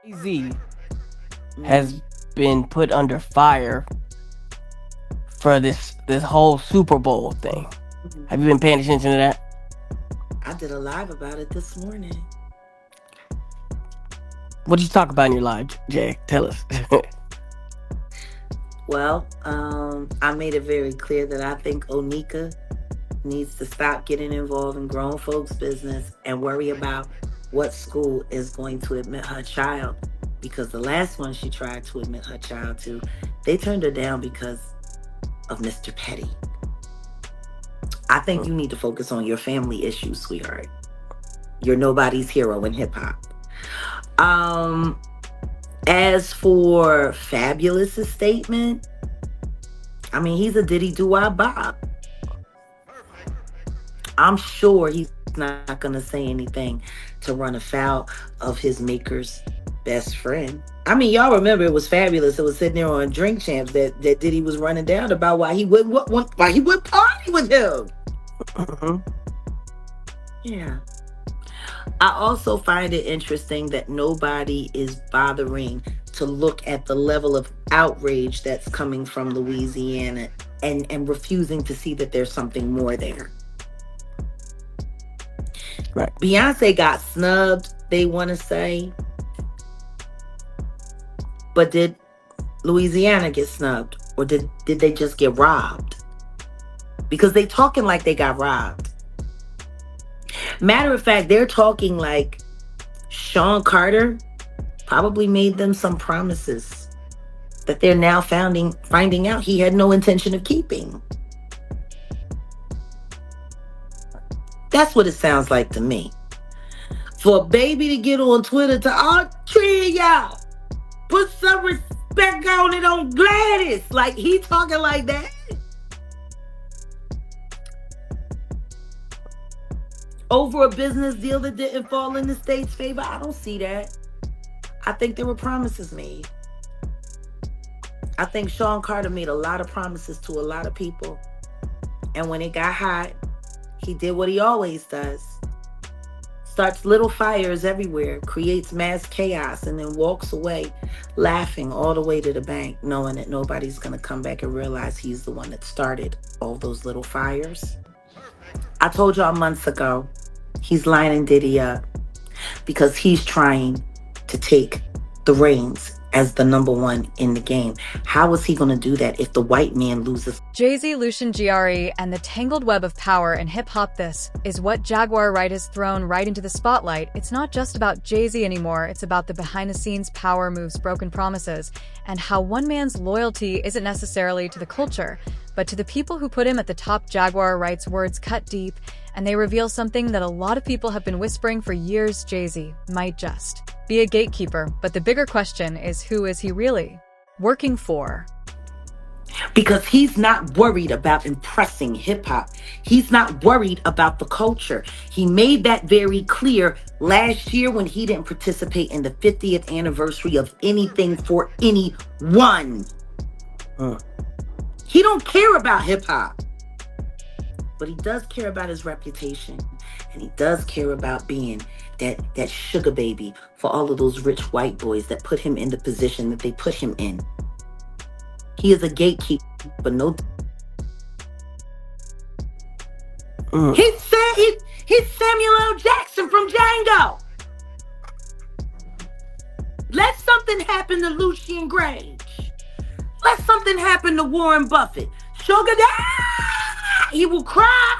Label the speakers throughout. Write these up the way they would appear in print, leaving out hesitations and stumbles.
Speaker 1: Jay-Z
Speaker 2: Mm.
Speaker 1: has been put under fire for this whole Super Bowl thing.
Speaker 2: Mhm.
Speaker 1: Have you been paying attention to that?
Speaker 2: I did a live about it this morning.
Speaker 1: What did you talk about in your live, Jay? Tell us.
Speaker 2: Well, I made it very clear that I think Onika needs to stop getting involved in grown folks' business and worry about what school is going to admit her child. Because the last one she tried to admit her child to, they turned her down because of Mr. Petty. I think you need to focus on your family issues, sweetheart. You're nobody's hero in hip hop. Um, as for Fabulous's statement, I mean, he's a diddy do wah Bob. I'm sure he's not going to say anything to run afoul of his maker's best friend. I mean, y'all remember it was Fabulous. It was sitting there on Drink Champs that Diddy was running down about why he would party with him.
Speaker 1: Mhm.
Speaker 2: Yeah. I also find it interesting that nobody is bothering to look at the level of outrage that's coming from Louisiana and refusing to see that there's something more there.
Speaker 1: Right.
Speaker 2: Beyonce got snubbed, they want to say, but did Louisiana get snubbed or did they just get robbed? Because they talking like they got robbed. Matter of fact, they're talking like Sean Carter probably made them some promises that they're now finding out he had no intention of keeping. That's what it sounds like to me. For a baby to get on Twitter to all three of y'all, put some respect on it on Gladys. Like he talking like that. Over a business deal that didn't fall in the state's favor. I don't see that. I think there were promises made. I think Sean Carter made a lot of promises to a lot of people. And when it got hot, he did what he always does. Starts little fires everywhere, creates mass chaos, and then walks away laughing all the way to the bank, knowing that nobody's going to come back and realize he's the one that started all those little fires. I told y'all months ago, he's lining Diddy up because he's trying to take the reins as the number one in the game. How is he going to do that if the white man loses?
Speaker 3: Jay-Z, Lucian Grainge, and the tangled web of power in hip-hop. This is what Jaguar Wright has thrown right into the spotlight. It's not just about Jay-Z anymore, it's about the behind-the-scenes power moves, broken promises, and how one man's loyalty isn't necessarily to the culture, but to the people who put him at the top. Jaguar Wright's words cut deep, and they reveal something that a lot of people have been whispering for years: Jay-Z might just be a gatekeeper. But the bigger question is, who is he really working for?
Speaker 2: Because he's not worried about impressing hip hop. He's not worried about the culture. He made that very clear last year when he didn't participate in the 50th anniversary of anything for anyone.
Speaker 1: Mm.
Speaker 2: He don't care about hip hop. But he does care about his reputation. And he does care about being that sugar baby for all of those rich white boys that put him in the position that they put him in. He is a gatekeeper, but no.
Speaker 1: Mm.
Speaker 2: He's Samuel L. Jackson from Django. Let something happen to Lucian Grainge. Let something happen to Warren Buffett. Sugar Daddy, he will cry.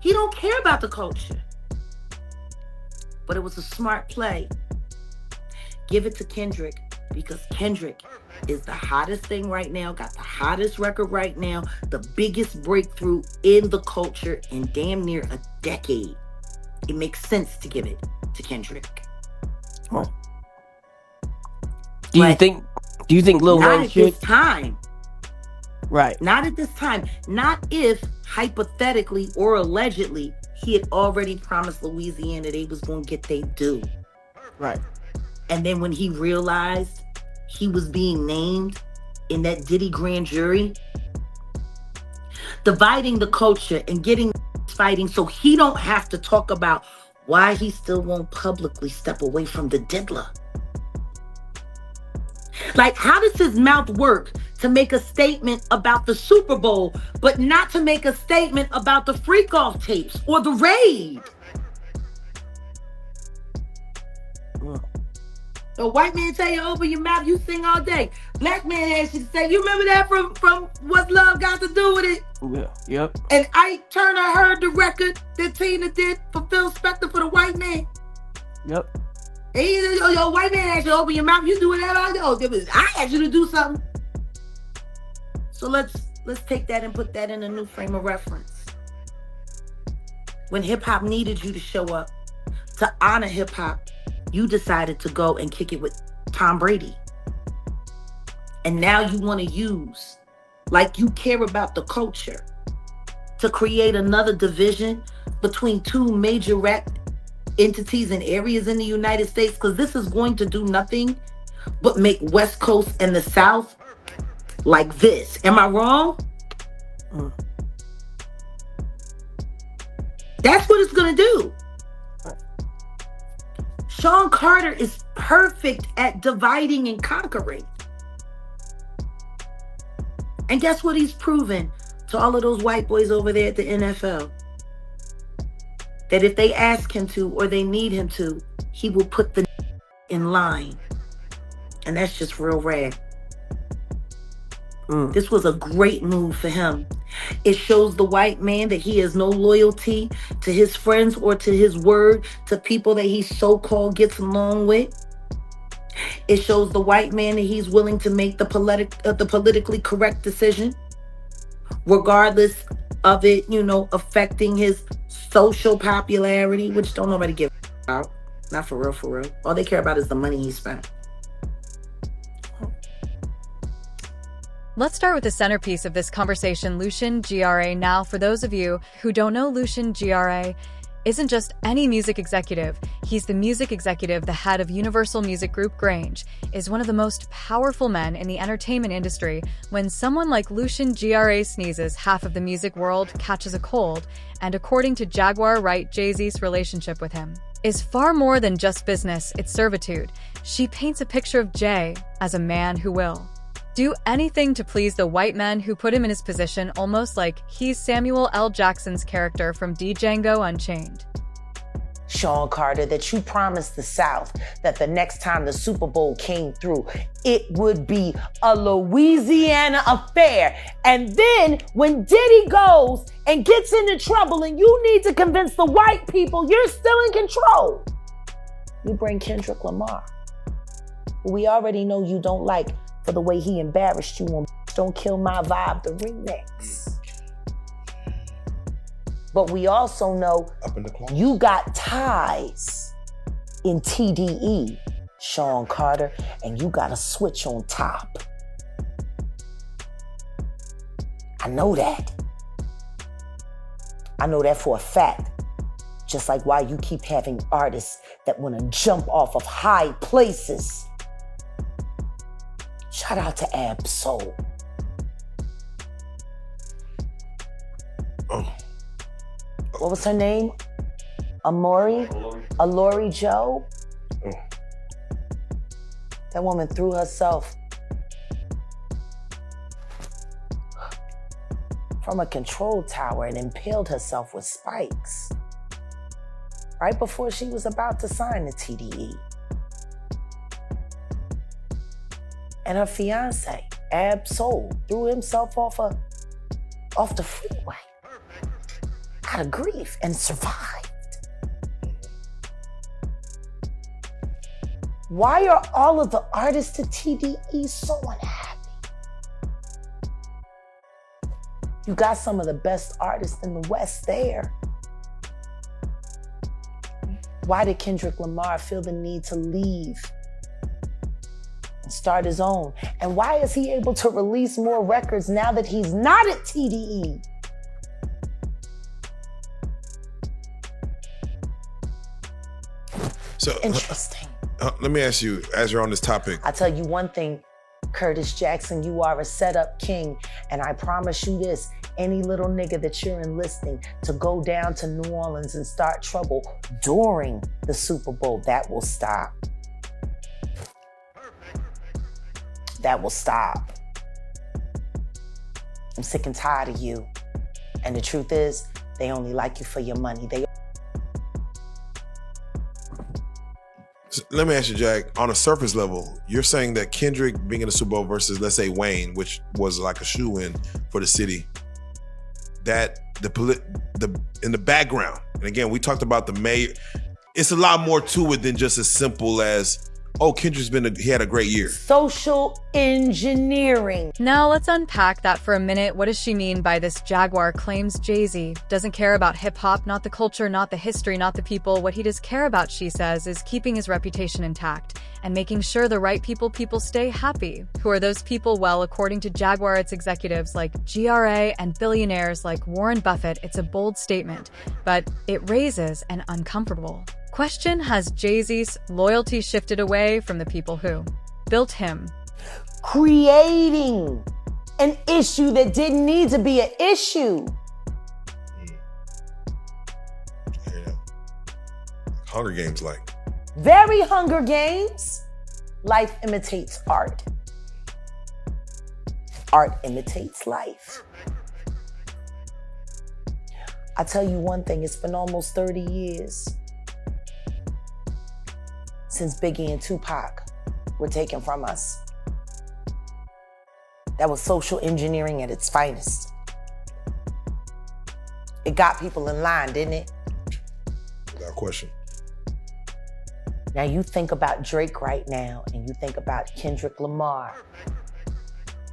Speaker 2: He don't care about the culture. But it was a smart play. Give it to Kendrick because Kendrick is the hottest thing right now, got the hottest record right now, the biggest breakthrough in the culture in damn near a decade. It makes sense to give it to Kendrick.
Speaker 1: Right. Do you
Speaker 2: But
Speaker 1: think? Do you think Lil
Speaker 2: not
Speaker 1: Wayne
Speaker 2: at
Speaker 1: should?
Speaker 2: this time.
Speaker 1: Right.
Speaker 2: Not at this time. Not if, hypothetically or allegedly, he had already promised Louisiana they was going to get their due.
Speaker 1: Right.
Speaker 2: And then when he realized he was being named in that Diddy grand jury, dividing the culture and getting fighting so he don't have to talk about why he still won't publicly step away from the diddler. Like, how does his mouth work to make a statement about the Super Bowl, but not to make a statement about the freak off tapes or the raid? The white man tell you open your mouth, you sing all day. Black man has you to say, you remember that from What's Love Got to Do with It?
Speaker 1: Yeah. Yep.
Speaker 2: And Ike Turner heard the record that Tina did for Phil Spector for the white man.
Speaker 1: Yep.
Speaker 2: And he said, yo, white man asked you to open your mouth, you do whatever I do. I asked you to do something. So let's take that and put that in a new frame of reference. When hip hop needed you to show up to honor hip hop, you decided to go and kick it with Tom Brady. And now you want to use, like you care about the culture, to create another division between two major rap entities and areas in the United States, because this is going to do nothing but make West Coast and the South like this. Am I wrong? That's what it's going to do. Sean Carter is perfect at dividing and conquering. And guess what he's proven to all of those white boys over there at the NFL? That if they ask him to or they need him to, he will put the in line. And that's just real rare. This was a great move for him. It shows the white man that he has no loyalty to his friends or to his word, to people that he so-called gets along with. It shows the white man that he's willing to make the politically correct decision, regardless of it, affecting his social popularity, which don't nobody give about. Not for real, for real. All they care about is the money he spent.
Speaker 3: Let's start with the centerpiece of this conversation, Lucian Grainge. Now, for those of you who don't know, Lucian Grainge isn't just any music executive. He's the music executive, the head of Universal Music Group. Grainge is one of the most powerful men in the entertainment industry. When someone like Lucian Grainge sneezes, half of the music world catches a cold. And according to Jaguar Wright, Jay-Z's relationship with him is far more than just business, it's servitude. She paints a picture of Jay as a man who will do anything to please the white men who put him in his position, almost like he's Samuel L. Jackson's character from Django Unchained.
Speaker 4: Sean Carter, that you promised the South that the next time the Super Bowl came through, it would be a Louisiana affair. And then when Diddy goes and gets into trouble and you need to convince the white people you're still in control, you bring Kendrick Lamar, who we already know you don't like for the way he embarrassed you on Don't Kill My Vibe, the remix. But we also know you got ties in TDE, Sean Carter, and you got a switch on top. I know that. I know that for a fact. Just like why you keep having artists that want to jump off of high places. Shout out to Ab Soul. What was her name? Alori Joe? That woman threw herself from a control tower and impaled herself with spikes right before she was about to sign the TDE. And her fiance, Ab Soul, threw himself off the freeway out of grief and survived. Why are all of the artists at TDE so unhappy? You got some of the best artists in the West there. Why did Kendrick Lamar feel the need to leave and start his own? And why is he able to release more records now that he's not at TDE?
Speaker 5: So
Speaker 4: interesting.
Speaker 5: Let me ask you, as you're on this topic.
Speaker 4: I tell you one thing, Curtis Jackson, you are a setup king. And I promise you this, any little nigga that you're enlisting to go down to New Orleans and start trouble during the Super Bowl, that will stop. That will stop. I'm sick and tired of you. And the truth is, they only like you for your money.
Speaker 5: Let me ask you, Jack, on a surface level, you're saying that Kendrick being in the Super Bowl versus, let's say, Wayne, which was like a shoe-in for the city, that in the background, and again, we talked about the mayor, it's a lot more to it than just as simple as, oh, Kendrick's he had a great year.
Speaker 4: Social engineering.
Speaker 3: Now let's unpack that for a minute. What does she mean by this? Jaguar claims Jay-Z doesn't care about hip-hop, not the culture, not the history, not the people. What he does care about, she says, is keeping his reputation intact and making sure the right people stay happy. Who are those people? Well, according to Jaguar, it's executives like GRA and billionaires like Warren Buffett. It's a bold statement, but it raises an uncomfortable question. Has Jay-Z's loyalty shifted away from the people who built him?
Speaker 4: Creating an issue that didn't need to be an issue.
Speaker 5: Hunger Games like.
Speaker 4: Very Hunger Games. Life imitates art. Art imitates life. I tell you one thing, it's been almost 30 years since Biggie and Tupac were taken from us. That was social engineering at its finest. It got people in line, didn't it?
Speaker 5: Without question.
Speaker 4: Now you think about Drake right now, and you think about Kendrick Lamar.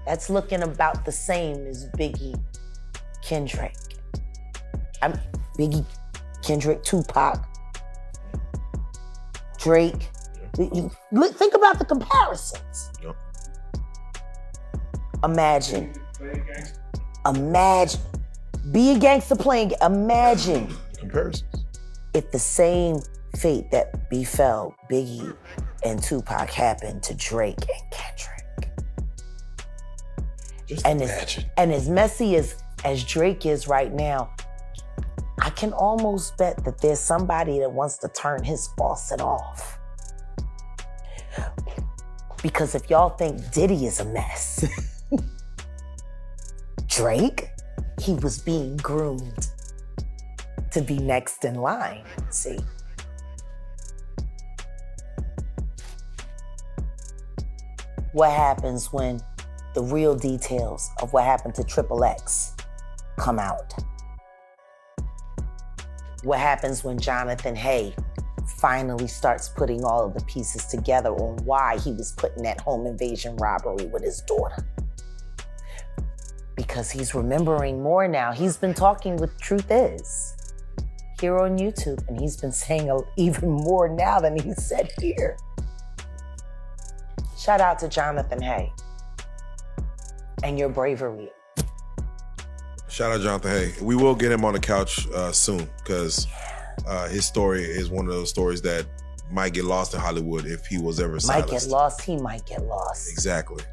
Speaker 4: That's looking about the same as Biggie, Kendrick. Biggie, Kendrick, Tupac, Drake. Think about the comparisons.
Speaker 5: Yep.
Speaker 4: Imagine. Be a gangster playing. Imagine
Speaker 5: Comparisons.
Speaker 4: if the same fate that befell Biggie and Tupac happened to Drake and Kendrick.
Speaker 5: Just
Speaker 4: And
Speaker 5: imagine.
Speaker 4: as messy as Drake is right now, I can almost bet that there's somebody that wants to turn his faucet off. Because if y'all think Diddy is a mess, Drake, he was being groomed to be next in line, see? What happens when the real details of what happened to Triple X come out? What happens when Jonathan Hay finally starts putting all of the pieces together on why he was put in that home invasion robbery with his daughter? Because he's remembering more now. He's been talking with Truth Is here on YouTube, and he's been saying even more now than he said here. Shout out to Jonathan Hay and your bravery.
Speaker 5: Shout out Jonathan Hay. We will get him on the couch soon, because his story is one of those stories that might get lost in Hollywood if he was ever silenced.
Speaker 4: Might get lost, he might get lost.
Speaker 5: Exactly.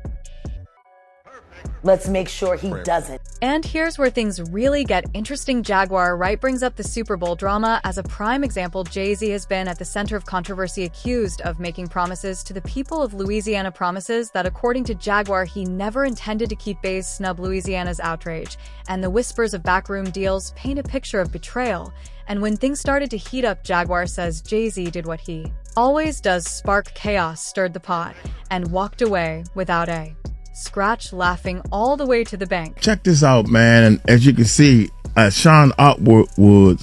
Speaker 4: Let's make sure he doesn't.
Speaker 3: And here's where things really get interesting. Jaguar Wright brings up the Super Bowl drama as a prime example. Jay-Z has been at the center of controversy, accused of making promises to the people of Louisiana, promises that, according to Jaguar, he never intended to keep. Bays snub Louisiana's outrage, and the whispers of backroom deals paint a picture of betrayal. And when things started to heat up, Jaguar says Jay-Z did what he always does: spark chaos, stirred the pot, and walked away without a scratch, laughing all the way to the bank.
Speaker 6: Check this out, man. And as you can see, Sean Otwood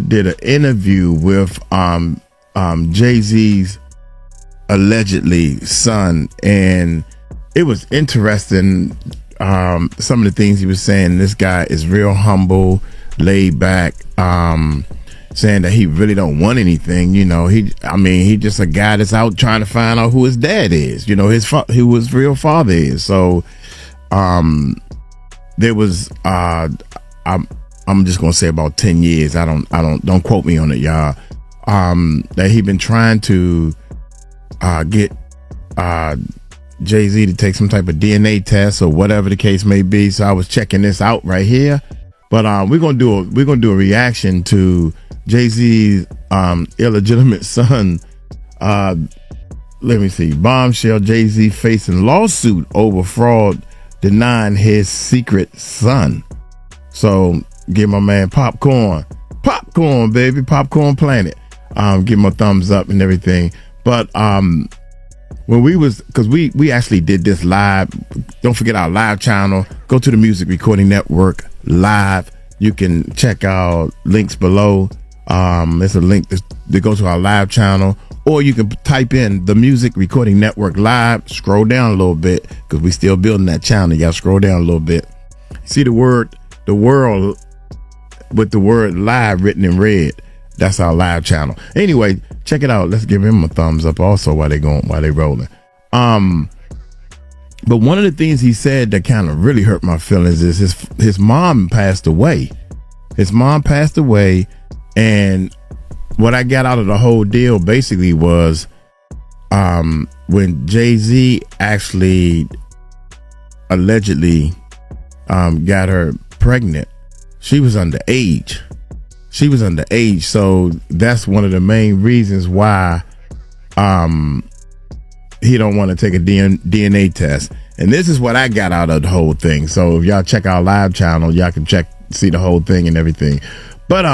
Speaker 6: did an interview with Jay-Z's allegedly son, and it was interesting. Some of the things he was saying. This guy is real humble, laid back, saying that he really don't want anything. You know, he just a guy that's out trying to find out who his dad is. You know, who his real father is. So, there was, I'm just gonna say about 10 years. Don't quote me on it, y'all. That he been trying to get Jay-Z to take some type of DNA test or whatever the case may be. So I was checking this out right here. But we're gonna do a reaction to Jay-Z's illegitimate son. Let me see. Bombshell: Jay-Z facing lawsuit over fraud, denying his secret son. So give my man popcorn, baby, Popcorn Planet. Give him a thumbs up and everything. But when because we actually did this live. Don't forget our live channel. Go to the Music Recording Network live. You can check out links below. There's a link to go to our live channel, or you can type in the Music Recording Network live. Scroll down a little bit because we still building that channel. You gotta scroll down a little bit. See the world with the word live written in red. That's our live channel. Anyway, check it out. Let's give him a thumbs up also while they rolling. But one of the things he said that kind of really hurt my feelings is his mom passed away. His mom passed away, and what I got out of the whole deal basically was when Jay-Z actually allegedly got her pregnant, she was underage. So that's one of the main reasons why he don't want to take a DNA test. And this is what I got out of the whole thing. So if y'all check our live channel, y'all can see the whole thing and everything. But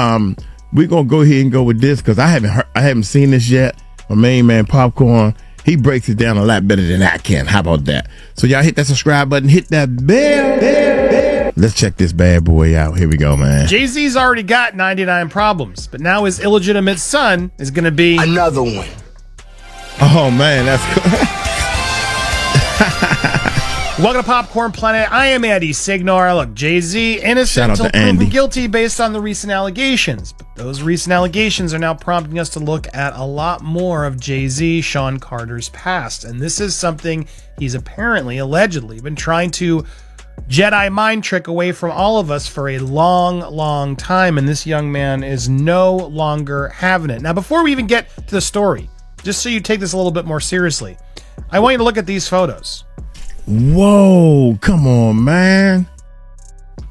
Speaker 6: we're gonna go ahead and go with this because I haven't seen this yet. My main man Popcorn, he breaks it down a lot better than I can. How about that? So y'all hit that subscribe button, hit that bell. Let's check this bad boy out. Here we go, man.
Speaker 7: Jay-Z's already got 99 problems, but now his illegitimate son is going to be
Speaker 8: another one.
Speaker 6: Oh, man, that's cool.
Speaker 7: Welcome to Popcorn Planet. I am Andy Signor. Look, Jay-Z innocent until proven guilty based on the recent allegations. But those recent allegations are now prompting us to look at a lot more of Jay-Z, Sean Carter's past. And this is something he's allegedly been trying to Jedi mind trick away from all of us for a long time, and this young man is no longer having it. Now, before we even get to the story, just so you take this a little bit more seriously, I want you to look at these photos.
Speaker 6: Whoa, come on, man.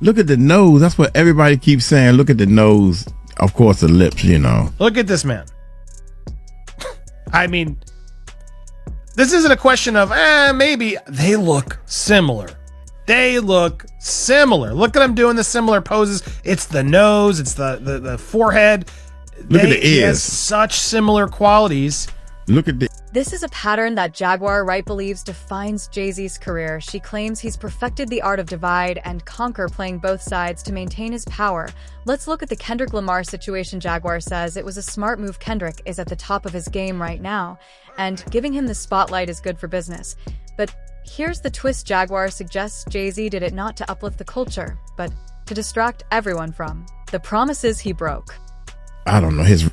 Speaker 6: Look at the nose. That's what everybody keeps saying. Look at the nose. Of course, the lips, you know.
Speaker 7: Look at this man. I mean, this isn't a question of, maybe. They look similar. Look at them doing the similar poses. It's the nose. It's the forehead.
Speaker 6: Look at the ears.
Speaker 7: He has such similar qualities.
Speaker 6: Look at the...
Speaker 3: This is a pattern that Jaguar Wright believes defines Jay-Z's career. She claims he's perfected the art of divide and conquer, playing both sides to maintain his power. Let's look at the Kendrick Lamar situation. Jaguar says it was a smart move. Kendrick is at the top of his game right now, and giving him the spotlight is good for business. But here's the twist. Jaguar suggests Jay-Z did it not to uplift the culture, but to distract everyone from the promises he broke.
Speaker 6: I don't know, his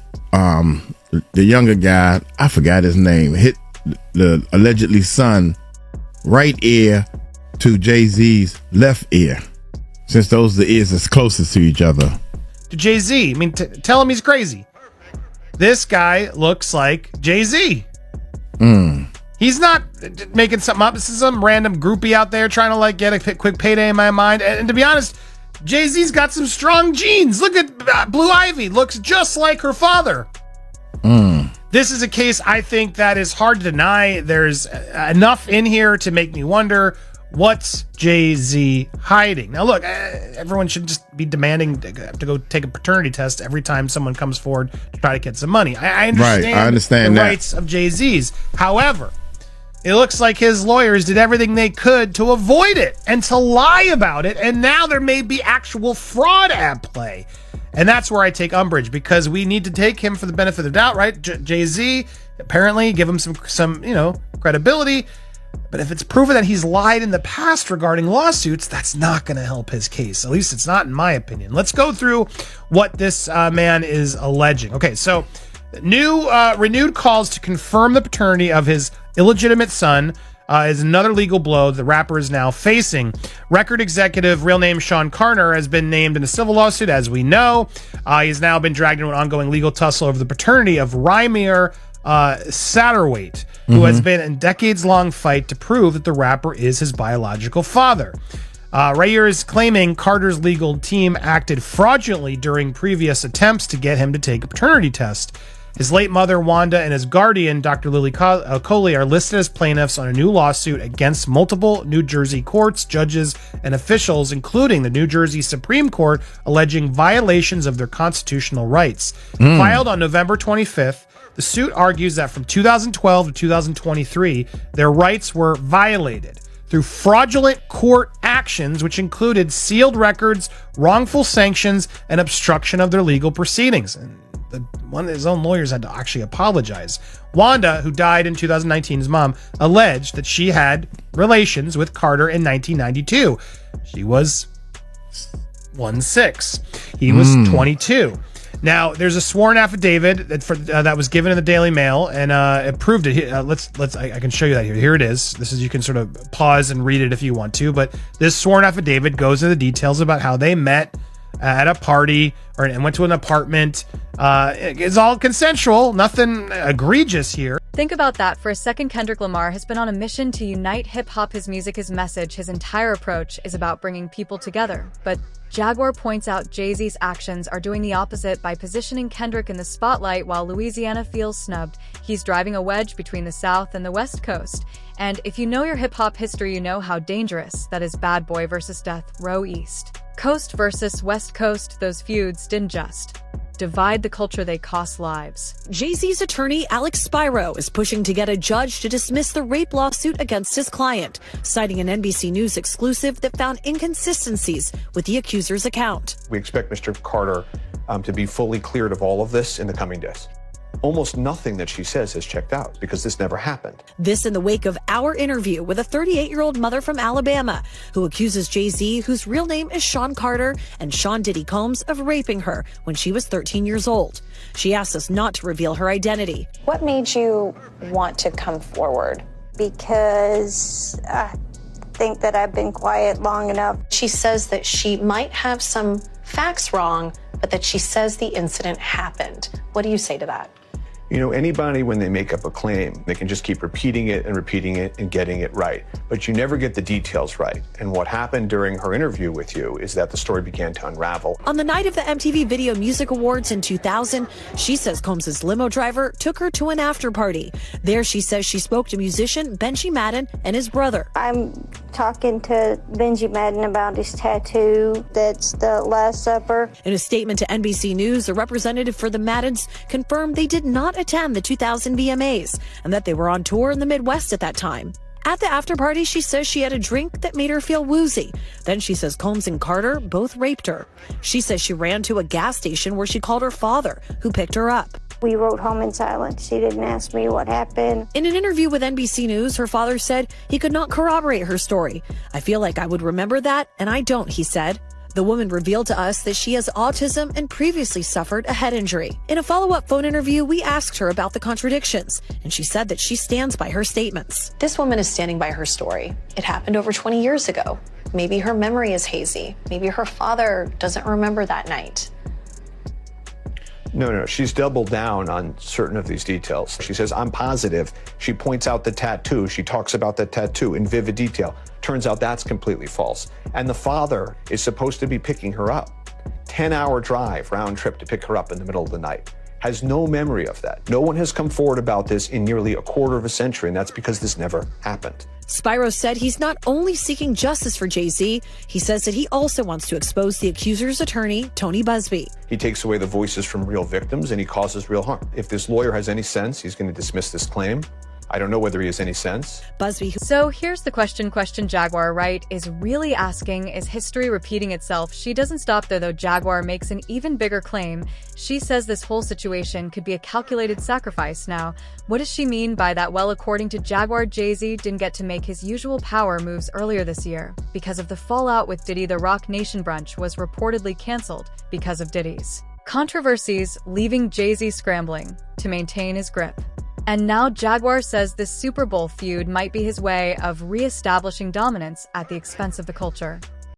Speaker 6: the younger guy, I forgot his name, hit the allegedly son right ear to Jay-Z's left ear, since those are the ears that's closest to each other.
Speaker 7: To Jay-Z, I mean, tell him he's crazy. This guy looks like Jay-Z. He's not making something up. This is some random groupie out there trying to get a quick payday in my mind. And to be honest, Jay-Z's got some strong genes. Look at Blue Ivy. Looks just like her father. This is a case I think that is hard to deny. There's enough in here to make me wonder, what's Jay-Z hiding? Now, look, everyone should just be demanding to go take a paternity test every time someone comes forward to try to get some money. I understand,
Speaker 6: right, I understand
Speaker 7: the
Speaker 6: that.
Speaker 7: rights of Jay-Z's. However, it looks like his lawyers did everything they could to avoid it and to lie about it, and now there may be actual fraud at play. And that's where I take umbrage, because we need to take him for the benefit of the doubt, right? Jay-Z, apparently, give him some credibility. But if it's proven that he's lied in the past regarding lawsuits, that's not going to help his case. At least it's not, in my opinion. Let's go through what this man is alleging. Okay, so renewed calls to confirm the paternity of his illegitimate son is another legal blow the rapper is now facing. Record executive, real name Sean Carter, has been named in a civil lawsuit, as we know. He's now been dragged into an ongoing legal tussle over the paternity of Rymir Satterwhite. who has been in decades-long fight to prove that the rapper is his biological father. Rayer is claiming Carter's legal team acted fraudulently during previous attempts to get him to take a paternity test. His late mother, Wanda, and his guardian, Dr. Lily Coley, are listed as plaintiffs on a new lawsuit against multiple New Jersey courts, judges, and officials, including the New Jersey Supreme Court, alleging violations of their constitutional rights. Filed on November 25th, the suit argues that from 2012 to 2023, their rights were violated through fraudulent court actions, which included sealed records, wrongful sanctions, and obstruction of their legal proceedings. And one of his own lawyers had to actually apologize. Wanda, who died in 2019, his mom, alleged that she had relations with Carter in 1992. She was 16. He was 22. Now, there's a sworn affidavit that was given in the Daily Mail, and it proved it. I can show you that here. Here it is. You can sort of pause and read it if you want to, but this sworn affidavit goes into the details about how they met at a party and went to an apartment. It's all consensual, nothing egregious here.
Speaker 3: Think about that for a second. Kendrick Lamar has been on a mission to unite hip-hop. His music, his message, his entire approach is about bringing people together. But Jaguar points out Jay-Z's actions are doing the opposite by positioning Kendrick in the spotlight while Louisiana feels snubbed. He's driving a wedge between the South and the West Coast. And if you know your hip-hop history, you know how dangerous that is. Bad Boy versus Death Row East. Coast versus West Coast, those feuds didn't just divide the culture, they cost lives.
Speaker 8: Jay-Z's attorney, Alex Spiro, is pushing to get a judge to dismiss the rape lawsuit against his client, citing an NBC News exclusive that found inconsistencies with the accuser's account.
Speaker 9: We expect Mr. Carter to be fully cleared of all of this in the coming days. Almost nothing that she says has checked out because this never happened.
Speaker 8: This in the wake of our interview with a 38-year-old mother from Alabama who accuses Jay-Z, whose real name is Sean Carter, and Sean Diddy Combs of raping her when she was 13 years old. She asked us not to reveal her identity.
Speaker 10: What made you want to come forward? Because I think that I've been quiet long enough.
Speaker 11: She says that she might have some facts wrong, but that she says the incident happened. What do you say to that?
Speaker 9: You know, anybody, when they make up a claim, they can just keep repeating it and getting it right. But you never get the details right. And what happened during her interview with you is that the story began to unravel.
Speaker 8: On the night of the MTV Video Music Awards in 2000, she says Combs' limo driver took her to an after party. There she says she spoke to musician Benji Madden and his brother.
Speaker 10: I'm talking to Benji Madden about his tattoo. That's the Last Supper.
Speaker 8: In a statement to NBC News, a representative for the Maddens confirmed they did not attend the 2000 VMAs and that they were on tour in the Midwest at that time. At the after party, she says she had a drink that made her feel woozy. Then she says Combs and Carter both raped her. She says she ran to a gas station where she called her father, who picked her up.
Speaker 10: We rode home in silence. She didn't ask me what happened.
Speaker 8: In an interview with NBC News, her father said he could not corroborate her story. I feel like I would remember that, and I don't, he said. The woman revealed to us that she has autism and previously suffered a head injury. In a follow-up phone interview, we asked her about the contradictions, and she said that she stands by her statements.
Speaker 11: This woman is standing by her story. It happened over 20 years ago. Maybe her memory is hazy. Maybe her father doesn't remember that night.
Speaker 9: No, she's doubled down on certain of these details. She says, I'm positive. She points out the tattoo. She talks about the tattoo in vivid detail. Turns out that's completely false. And the father is supposed to be picking her up. 10-hour drive, round trip to pick her up in the middle of the night. Has no memory of that. No one has come forward about this in nearly a quarter of a century, and that's because this never happened.
Speaker 8: Spiro said he's not only seeking justice for Jay-Z, he says that he also wants to expose the accuser's attorney, Tony Busby.
Speaker 9: He takes away the voices from real victims and he causes real harm. If this lawyer has any sense, he's going to dismiss this claim. I don't know whether he has any sense.
Speaker 8: Busby.
Speaker 3: So here's the question Jaguar Wright is really asking. Is history repeating itself? She doesn't stop there, though. Jaguar makes an even bigger claim. She says this whole situation could be a calculated sacrifice. Now, what does she mean by that? Well, according to Jaguar, Jay-Z didn't get to make his usual power moves earlier this year because of the fallout with Diddy. The Rock Nation brunch was reportedly canceled because of Diddy's controversies, leaving Jay-Z scrambling to maintain his grip. And now Jaguar says this Super Bowl feud might be his way of re-establishing dominance at the expense of the culture.